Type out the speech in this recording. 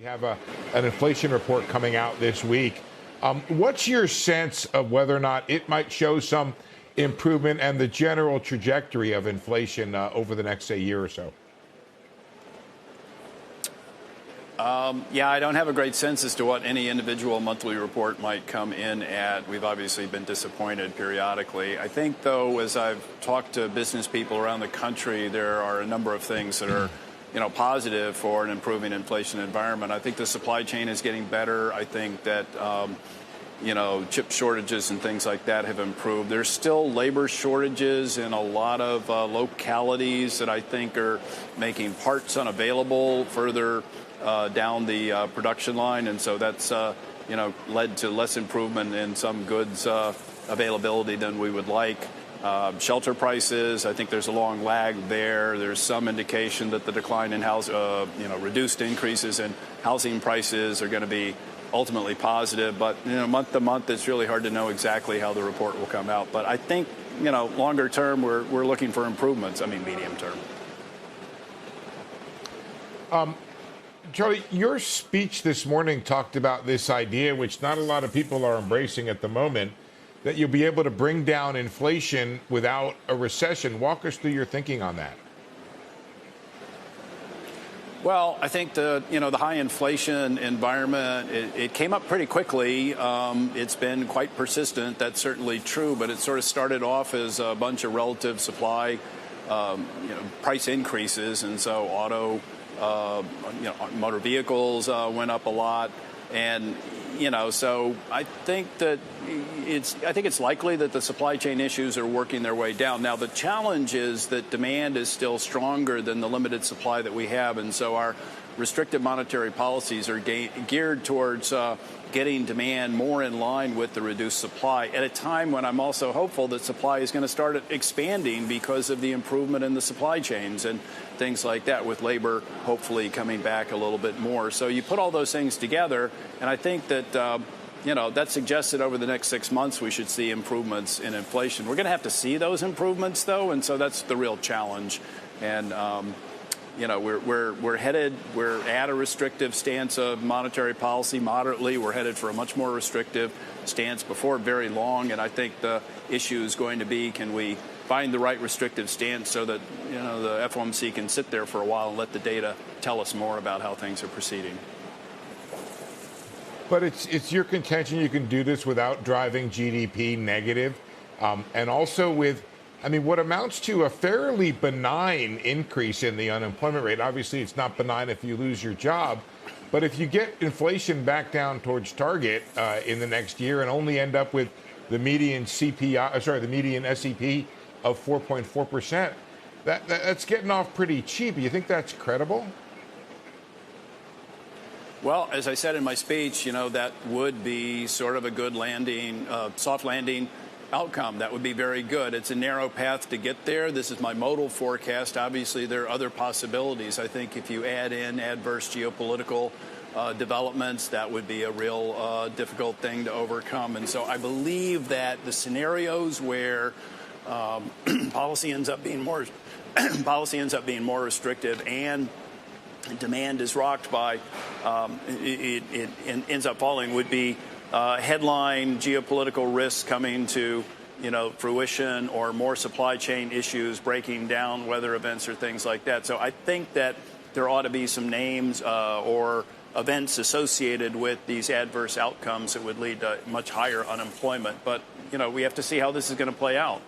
We have an inflation report coming out this week. What's your sense of whether or not it might show some improvement and the general trajectory of inflation over the next, say, year or so? Yeah, I don't have a great sense as to what any individual monthly report might come in at. We've obviously been disappointed periodically. I think, though, as I've talked to business people around the country, there are a number of things that are positive for an improving inflation environment. I think the supply chain is getting better. I think that, chip shortages and things like that have improved. There's still labor shortages in a lot of localities that I think are making parts unavailable further down the production line. And so that's, led to less improvement in some goods availability than we would like. Shelter prices, I think there's a long lag there. There's some indication that the decline in reduced increases in housing prices are going to be ultimately positive. But, month to month, it's really hard to know exactly how the report will come out. But I think, longer term, we're looking for improvements. I mean, medium term. Charlie, your speech this morning talked about this idea, which not a lot of people are embracing at the moment, that you'll be able to bring down inflation without a recession. Walk us through your thinking on that. Well, I think the high inflation environment, it came up pretty quickly. It's been quite persistent. That's certainly true, but it sort of started off as a bunch of relative supply, price increases. And so motor vehicles went up a lot. And, so I think it's likely that the supply chain issues are working their way down. Now, the challenge is that demand is still stronger than the limited supply that we have. And so our restrictive monetary policies are geared towards getting demand more in line with the reduced supply at a time when I'm also hopeful that supply is going to start expanding because of the improvement in the supply chains and things like that, with labor hopefully coming back a little bit more. So you put all those things together, and I think that that suggests that over the next 6 months we should see improvements in inflation. We're going to have to see those improvements, though, and so that's the real challenge. And we're at a restrictive stance of monetary policy moderately. We're headed for a much more restrictive stance before very long. And I think the issue is going to be, can we find the right restrictive stance so that, the FOMC can sit there for a while and let the data tell us more about how things are proceeding. But it's your contention you can do this without driving GDP negative, and also with what amounts to a fairly benign increase in the unemployment rate. Obviously, it's not benign if you lose your job, but if you get inflation back down towards target in the next year and only end up with the median the median SEP of 4.4%, that's getting off pretty cheap. You think that's credible? Well, as I said in my speech, that would be sort of a good landing, soft landing outcome. That would be very good. It's a narrow path to get there. This is my modal forecast. Obviously, there are other possibilities. I think if you add in adverse geopolitical developments, that would be a real difficult thing to overcome. And so I believe that the scenarios where policy ends up being more restrictive and demand is rocked by it ends up falling would be headline geopolitical risks coming to fruition, or more supply chain issues breaking down, weather events or things like that. So I think that there ought to be some names or events associated with these adverse outcomes that would lead to much higher unemployment. But we have to see how this is going to play out.